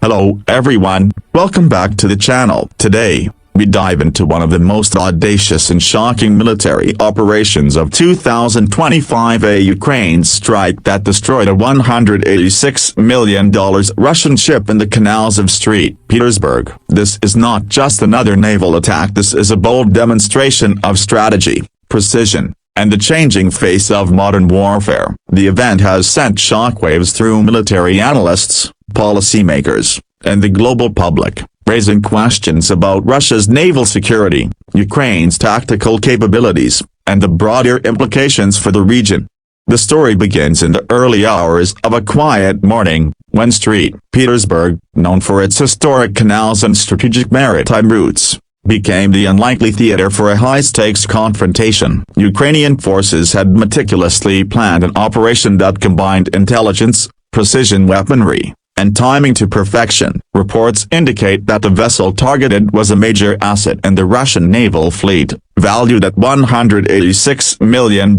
Hello everyone, welcome back to the channel. Today, we dive into one of the most audacious and shocking military operations of 2025, a Ukraine strike that destroyed a $186 million Russian ship in the canals of St. Petersburg. This is not just another naval attack, this is a bold demonstration of strategy, precision, and the changing face of modern warfare. The event has sent shockwaves through military analysts, policymakers, and the global public, raising questions about Russia's naval security, Ukraine's tactical capabilities, and the broader implications for the region. The story begins in the early hours of a quiet morning, when St. Petersburg, known for its historic canals and strategic maritime routes, became the unlikely theater for a high-stakes confrontation. Ukrainian forces had meticulously planned an operation that combined intelligence, precision weaponry, and timing to perfection. Reports indicate that the vessel targeted was a major asset in the Russian naval fleet, valued at $186 million,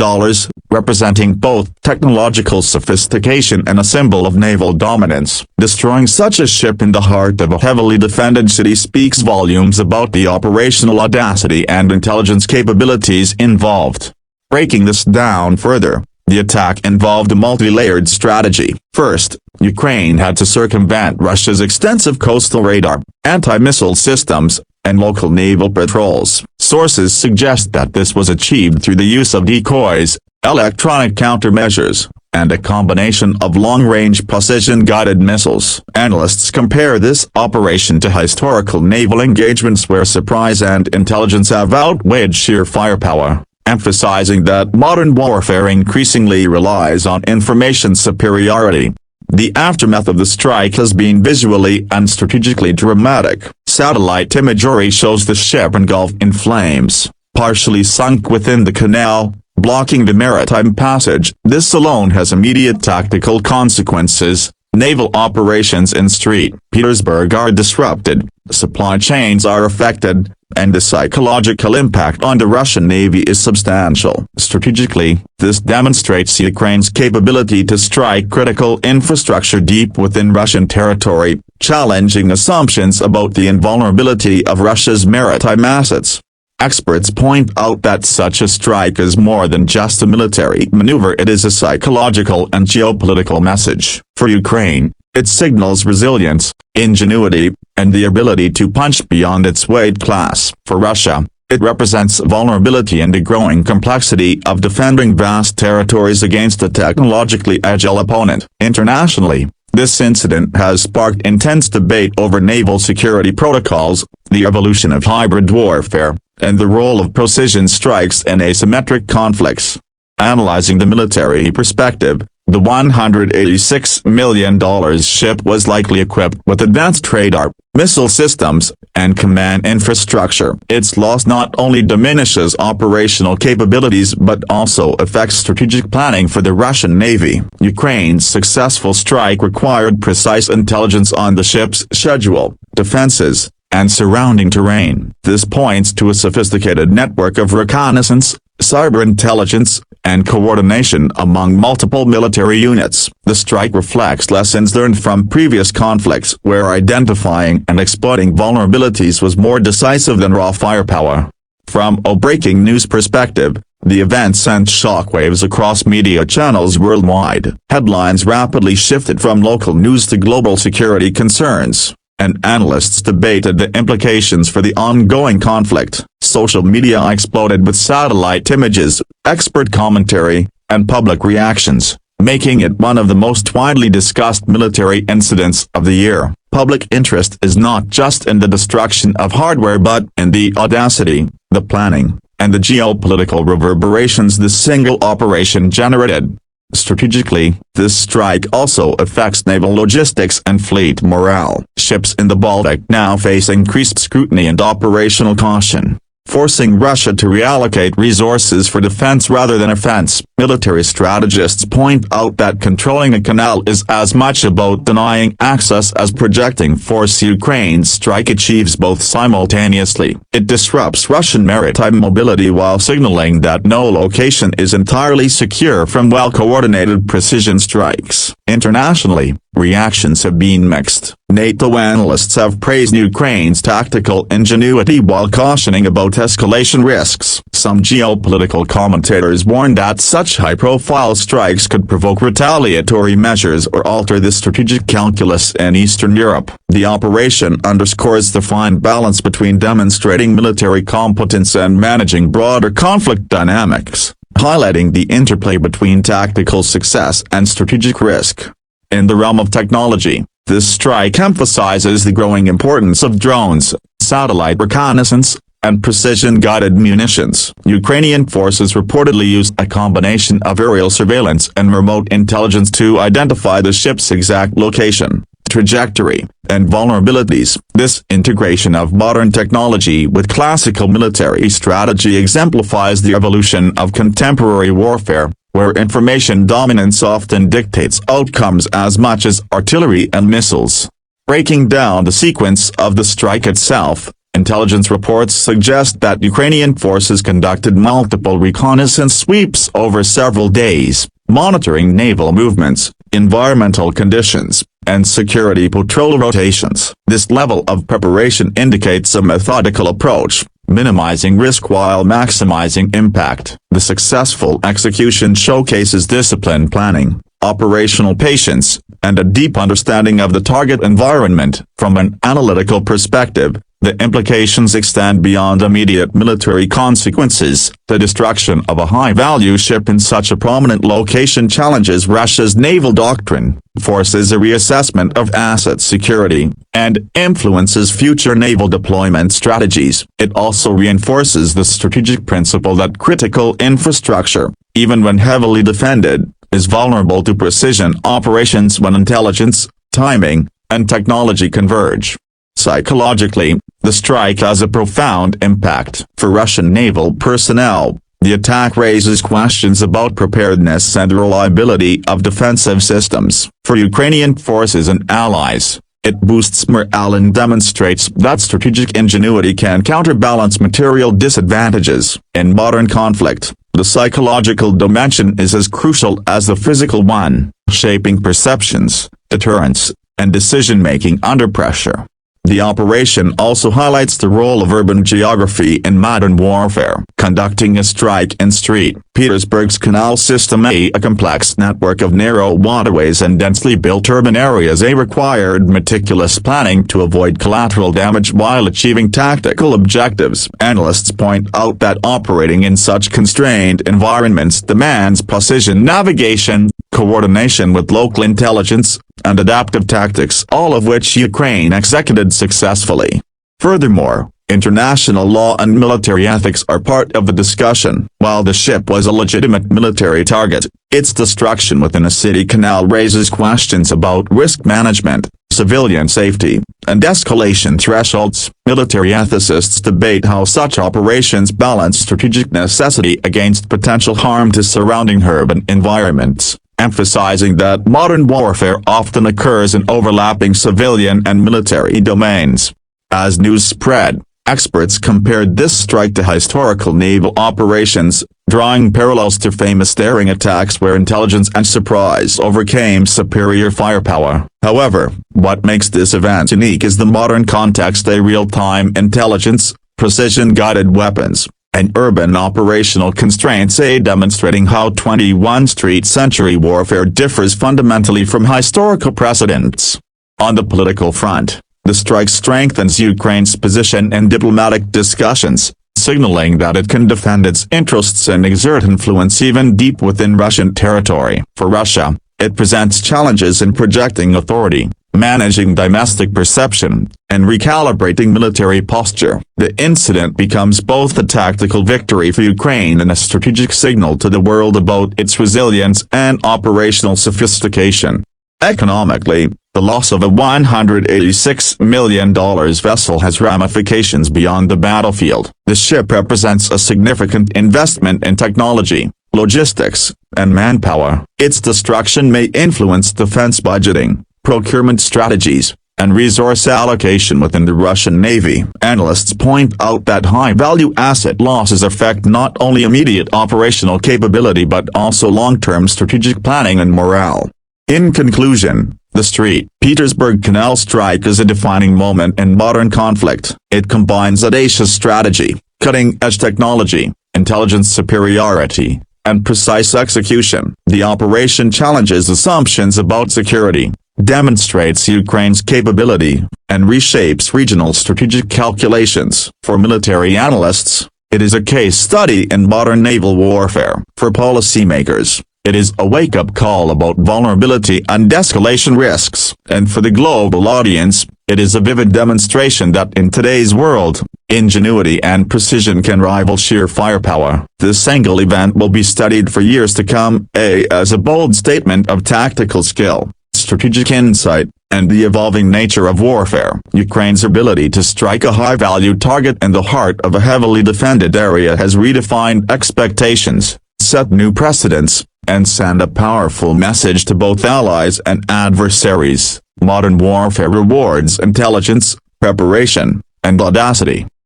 representing both technological sophistication and a symbol of naval dominance. Destroying such a ship in the heart of a heavily defended city speaks volumes about the operational audacity and intelligence capabilities involved. Breaking this down further, the attack involved a multi-layered strategy. First, Ukraine had to circumvent Russia's extensive coastal radar, anti-missile systems, and local naval patrols. Sources suggest that this was achieved through the use of decoys, electronic countermeasures, and a combination of long-range precision-guided missiles. Analysts compare this operation to historical naval engagements where surprise and intelligence have outweighed sheer firepower, emphasizing that modern warfare increasingly relies on information superiority. The aftermath of the strike has been visually and strategically dramatic. Satellite imagery shows the ship engulfed in flames, partially sunk within the canal, blocking the maritime passage. This alone has immediate tactical consequences. Naval operations in St. Petersburg are disrupted, supply chains are affected, and the psychological impact on the Russian Navy is substantial. Strategically, this demonstrates Ukraine's capability to strike critical infrastructure deep within Russian territory, challenging assumptions about the invulnerability of Russia's maritime assets. Experts point out that such a strike is more than just a military maneuver, it is a psychological and geopolitical message. For Ukraine, it signals resilience, ingenuity, and the ability to punch beyond its weight class. For Russia, it represents vulnerability and the growing complexity of defending vast territories against a technologically agile opponent. Internationally, this incident has sparked intense debate over naval security protocols, the evolution of hybrid warfare, and the role of precision strikes in asymmetric conflicts. Analyzing the military perspective, the $186 million ship was likely equipped with advanced radar, missile systems, and command infrastructure. Its loss not only diminishes operational capabilities but also affects strategic planning for the Russian Navy. Ukraine's successful strike required precise intelligence on the ship's schedule, defenses, and surrounding terrain. This points to a sophisticated network of reconnaissance, cyber intelligence, and coordination among multiple military units. The strike reflects lessons learned from previous conflicts where identifying and exploiting vulnerabilities was more decisive than raw firepower. From a breaking news perspective, the event sent shockwaves across media channels worldwide. Headlines rapidly shifted from local news to global security concerns, and analysts debated the implications for the ongoing conflict. Social media exploded with satellite images, expert commentary, and public reactions, making it one of the most widely discussed military incidents of the year. Public interest is not just in the destruction of hardware but in the audacity, the planning, and the geopolitical reverberations this single operation generated. Strategically, this strike also affects naval logistics and fleet morale. Ships in the Baltic now face increased scrutiny and operational caution, forcing Russia to reallocate resources for defense rather than offense. Military strategists point out that controlling a canal is as much about denying access as projecting force. Ukraine's strike achieves both simultaneously. It disrupts Russian maritime mobility while signaling that no location is entirely secure from well-coordinated precision strikes. Internationally, reactions have been mixed. NATO analysts have praised Ukraine's tactical ingenuity while cautioning about escalation risks. Some geopolitical commentators warn that such high-profile strikes could provoke retaliatory measures or alter the strategic calculus in Eastern Europe. The operation underscores the fine balance between demonstrating military competence and managing broader conflict dynamics, highlighting the interplay between tactical success and strategic risk. In the realm of technology, this strike emphasizes the growing importance of drones, satellite reconnaissance, and precision-guided munitions. Ukrainian forces reportedly used a combination of aerial surveillance and remote intelligence to identify the ship's exact location, trajectory, and vulnerabilities. This integration of modern technology with classical military strategy exemplifies the evolution of contemporary warfare, where information dominance often dictates outcomes as much as artillery and missiles. Breaking down the sequence of the strike itself, intelligence reports suggest that Ukrainian forces conducted multiple reconnaissance sweeps over several days, monitoring naval movements, environmental conditions, and security patrol rotations. This level of preparation indicates a methodical approach, minimizing risk while maximizing impact. The successful execution showcases disciplined planning, operational patience, and a deep understanding of the target environment. From an analytical perspective, the implications extend beyond immediate military consequences. The destruction of a high-value ship in such a prominent location challenges Russia's naval doctrine, forces a reassessment of asset security, and influences future naval deployment strategies. It also reinforces the strategic principle that critical infrastructure, even when heavily defended, is vulnerable to precision operations when intelligence, timing, and technology converge. Psychologically, the strike has a profound impact. For Russian naval personnel, the attack raises questions about preparedness and reliability of defensive systems. For Ukrainian forces and allies, it boosts morale and demonstrates that strategic ingenuity can counterbalance material disadvantages. In modern conflict, the psychological dimension is as crucial as the physical one, shaping perceptions, deterrence, and decision-making under pressure. The operation also highlights the role of urban geography in modern warfare. Conducting a strike in Petersburg's canal system, a complex network of narrow waterways and densely built urban areas, required meticulous planning to avoid collateral damage while achieving tactical objectives. Analysts point out that operating in such constrained environments demands precision navigation, coordination with local intelligence, and adaptive tactics, all of which Ukraine executed successfully. Furthermore, international law and military ethics are part of the discussion. While the ship was a legitimate military target, its destruction within a city canal raises questions about risk management, civilian safety, and escalation thresholds. Military ethicists debate how such operations balance strategic necessity against potential harm to surrounding urban environments, emphasizing that modern warfare often occurs in overlapping civilian and military domains. As news spread, experts compared this strike to historical naval operations, drawing parallels to famous daring attacks where intelligence and surprise overcame superior firepower. However, what makes this event unique is the modern context: a real-time intelligence, precision-guided weapons, and urban operational constraints, demonstrating how 21st century warfare differs fundamentally from historical precedents. On the political front, the strike strengthens Ukraine's position in diplomatic discussions, signaling that it can defend its interests and exert influence even deep within Russian territory. For Russia, it presents challenges in projecting authority, managing domestic perception, and recalibrating military posture. The incident becomes both a tactical victory for Ukraine and a strategic signal to the world about its resilience and operational sophistication. Economically, The loss of a $186 million vessel has ramifications beyond the battlefield. The ship represents a significant investment in technology, logistics, and manpower. Its destruction may influence defense budgeting, procurement strategies, and resource allocation within the Russian Navy. Analysts point out that high-value asset losses affect not only immediate operational capability but also long-term strategic planning and morale. In conclusion, the Petersburg Canal strike is a defining moment in modern conflict. It combines audacious strategy, cutting-edge technology, intelligence superiority, and precise execution. The operation challenges assumptions about security, demonstrates Ukraine's capability, and reshapes regional strategic calculations. For military analysts, it is a case study in modern naval warfare. For policymakers, it is a wake-up call about vulnerability and escalation risks. And for the global audience, it is a vivid demonstration that in today's world, ingenuity and precision can rival sheer firepower. This single event will be studied for years to come, as a bold statement of tactical skill, strategic insight, and the evolving nature of warfare. Ukraine's ability to strike a high-value target in the heart of a heavily defended area has redefined expectations, set new precedents, and send a powerful message to both allies and adversaries. Modern warfare rewards intelligence, preparation, and audacity.